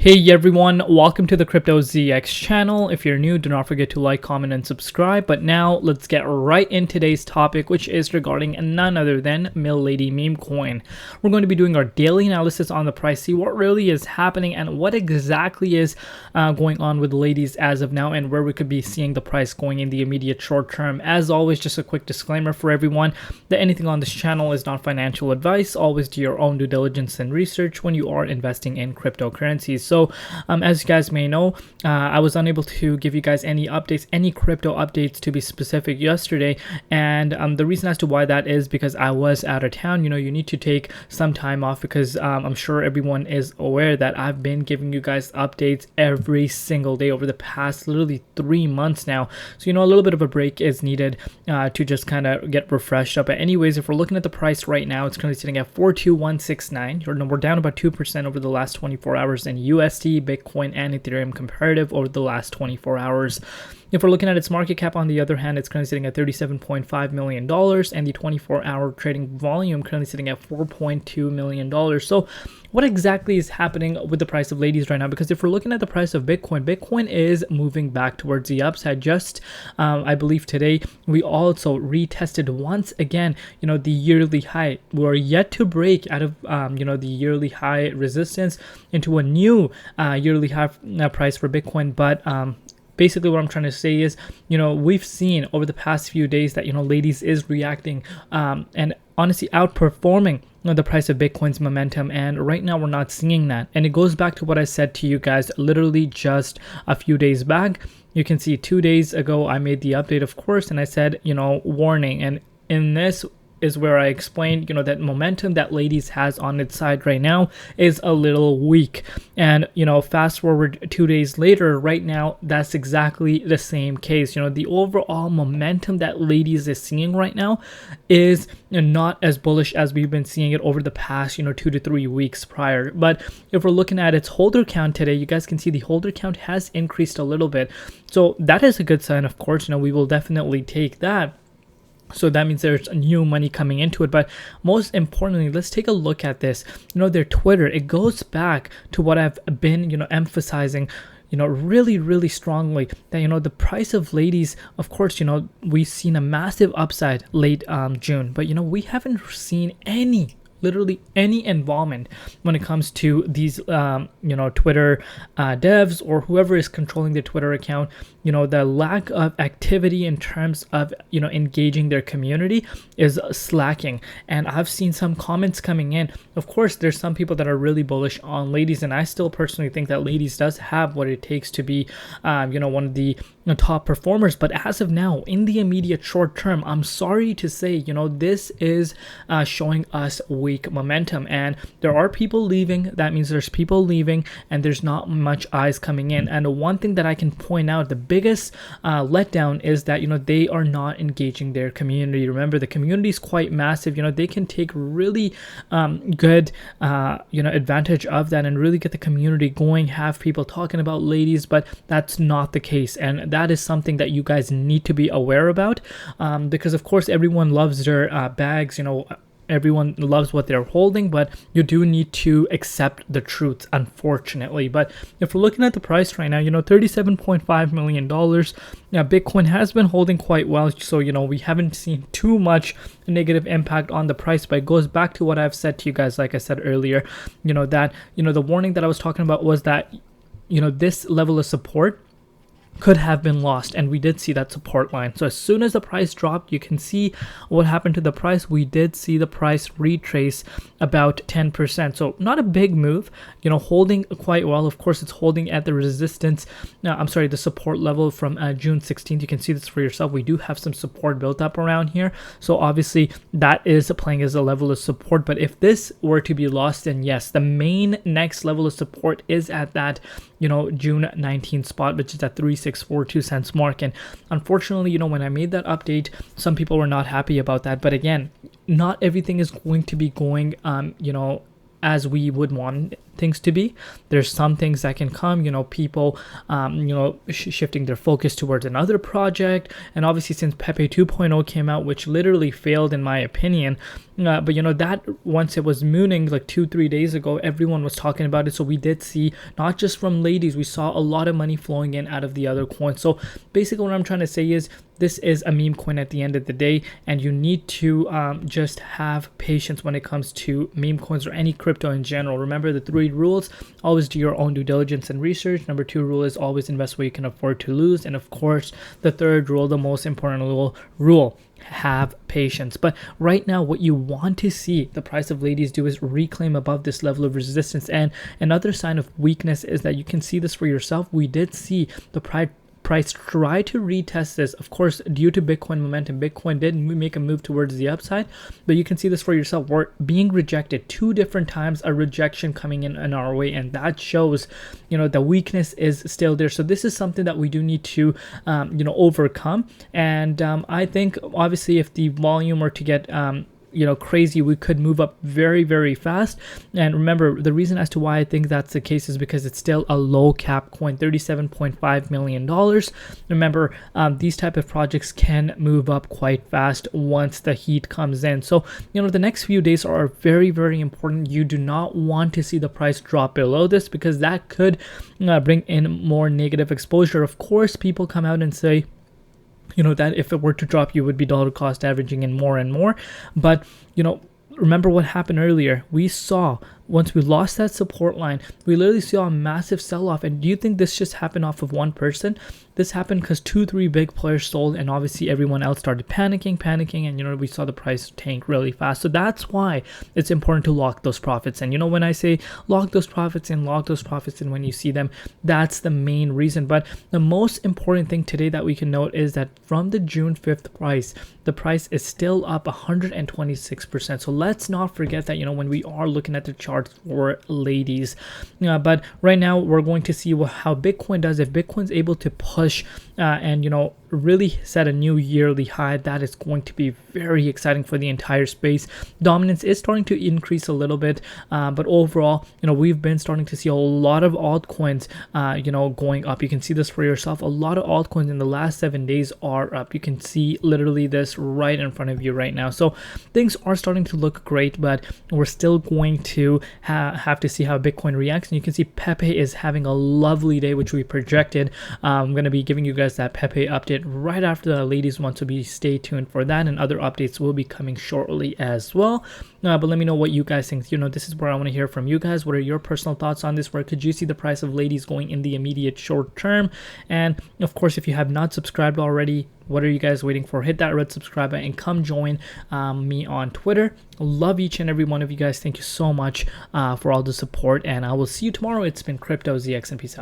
Hey everyone, welcome to the Crypto ZX channel. If you're new, do not forget to like, comment, and subscribe. But now let's get right in today's topic, which is regarding none other than Milady Memecoin. We're going to be doing our daily analysis on the price, see what really is happening and what exactly is going on with ladies as of now, and where we could be seeing the price going in the immediate short term. As always, just a quick disclaimer for everyone that anything on this channel is not financial advice. Always do your own due diligence and research when you are investing in cryptocurrencies. So as you guys may know, I was unable to give you guys any updates, any crypto updates to be specific yesterday. And the reason as to why that is because I was out of town. You know, you need to take some time off because I'm sure everyone is aware that I've been giving you guys updates every single day over the past literally 3 months now. So, you know, a little bit of a break is needed to just kind of get refreshed up. But anyways, if we're looking at the price right now, it's currently sitting at 42169. We're down about 2% over the last 24 hours in USD, Bitcoin, and Ethereum comparative over the last 24 hours. If we're looking at its market cap, on the other hand, it's currently sitting at $37.5 million, and the 24-hour trading volume currently sitting at $4.2 million. So what exactly is happening with the price of ladies right now? Because if we're looking at the price of Bitcoin, Bitcoin is moving back towards the upside. Just, I believe today, we also retested once again, you know, the yearly high. We're yet to break out of, you know, the yearly high resistance into a new yearly high price for Bitcoin. But basically what I'm trying to say is, you know, we've seen over the past few days that, you know, ladies is reacting and honestly outperforming the price of Bitcoin's momentum, and right now we're not seeing that. And it goes back to what I said to you guys literally just a few days back. You can see 2 days ago I made the update, of course, and I said, you know, warning. And in this is where I explained, you know, that momentum that ladies has on its side right now is a little weak. And, you know, fast forward 2 days later, right now, that's exactly the same case. You know, the overall momentum that ladies is seeing right now is not as bullish as we've been seeing it over the past, you know, 2 to 3 weeks prior. But if we're looking at its holder count today, you guys can see the holder count has increased a little bit. So that is a good sign, of course. You know, we will definitely take that. So that means there's new money coming into it. But most importantly, let's take a look at this. You know, their Twitter, it goes back to what I've been, you know, emphasizing, you know, really strongly, that, you know, the price of ladies, of course, you know, we've seen a massive upside late June, but, you know, we haven't seen literally any involvement when it comes to these you know, Twitter devs or whoever is controlling the Twitter account. You know, the lack of activity in terms of, you know, engaging their community is slacking. And I've seen some comments coming in. Of course, there's some people that are really bullish on ladies, and I still personally think that ladies does have what it takes to be you know, one of the top performers. But as of now, in the immediate short term, I'm sorry to say, you know, this is showing us weak momentum, and there are people leaving. That means there's people leaving and there's not much eyes coming in. And one thing that I can point out, the biggest letdown is that, you know, they are not engaging their community. Remember, the community is quite massive. You know, they can take really good you know, advantage of that and really get the community going, have people talking about ladies, but that's not the case. And that is something that you guys need to be aware about, because of course everyone loves their bags, you know, everyone loves what they're holding, but you do need to accept the truth, unfortunately. But if we're looking at the price right now, you know, $37.5 million, now Bitcoin has been holding quite well. So, you know, we haven't seen too much negative impact on the price, but it goes back to what I've said to you guys, like I said earlier, you know, that, you know, the warning that I was talking about was that, you know, this level of support could have been lost, and we did see that support line. So as soon as the price dropped, you can see what happened to the price. We did see the price retrace about 10%. So not a big move, you know, holding quite well. Of course, it's holding at the resistance, the support level from June 16th. You can see this for yourself. We do have some support built up around here. So obviously that is playing as a level of support. But if this were to be lost, then yes, the main next level of support is at that, you know, June 19th spot, which is at 3.642 cents mark. And unfortunately, you know, when I made that update, some people were not happy about that. But again, not everything is going to be going you know, as we would want things to be. There's some things that can come, people shifting their focus towards another project. And obviously, since Pepe 2.0 came out, which literally failed in my opinion, but that once it was mooning like 2-3 days ago, everyone was talking about it. So we did see, not just from ladies, we saw a lot of money flowing in out of the other coins. So basically what I'm trying to say is, this is a meme coin at the end of the day, and you need to just have patience when it comes to meme coins or any crypto in general. Remember the 3 rules: always do your own due diligence and research. Number 2 rule is always invest where you can afford to lose. And of course, the 3rd rule, the most important rule, have patience. But right now, what you want to see the price of ladies do is reclaim above this level of resistance. And another sign of weakness is that you can see this for yourself. We did see the price try to retest this. Of course, due to Bitcoin momentum, Bitcoin did make a move towards the upside, but you can see this for yourself. We're being rejected 2 different times, a rejection coming in our way, and that shows, the weakness is still there. So this is something that we do need to, overcome. And I think obviously if the volume were to get crazy, we could move up very, very fast. And remember, the reason as to why I think that's the case is because it's still a low cap coin, $37.5 million. Remember, these type of projects can move up quite fast once the heat comes in. So the next few days are very, very important. You do not want to see the price drop below this, because that could bring in more negative exposure. Of course, people come out and say, that if it were to drop, you would be dollar cost averaging in more and more. But, remember what happened earlier. We saw, once we lost that support line, we literally saw a massive sell-off. And do you think this just happened off of one person? This happened because 2-3 big players sold, and obviously everyone else started panicking, and we saw the price tank really fast. So that's why it's important to lock those profits. And when I say lock those profits in, when you see them, that's the main reason. But the most important thing today that we can note is that from the June 5th price, the price is still up 126%. So let's not forget that, when we are looking at the charts for ladies. But right now, we're going to see how Bitcoin does. If Bitcoin's able to push and really set a new yearly high, that is going to be very exciting for the entire space. Dominance is starting to increase a little bit, but overall, we've been starting to see a lot of altcoins going up. You can see this for yourself. A lot of altcoins in the last 7 days are up. You can see literally this right in front of you right now. So things are starting to look great, but we're still going to have to see how Bitcoin reacts. And you can see Pepe is having a lovely day, which we projected. I'm going to be giving you guys that Pepe update right after the ladies one, so stay tuned for that, and other updates will be coming shortly as well. But let me know what you guys think. This is where I want to hear from you guys. What are your personal thoughts on this? Where could you see the price of ladies going in the immediate short term? And of course, if you have not subscribed already, what are you guys waiting for? Hit that red subscribe button and come join me on Twitter. Love each and every one of you guys. Thank you so much for all the support, and I will see you tomorrow. It's been Crypto ZX, and peace out.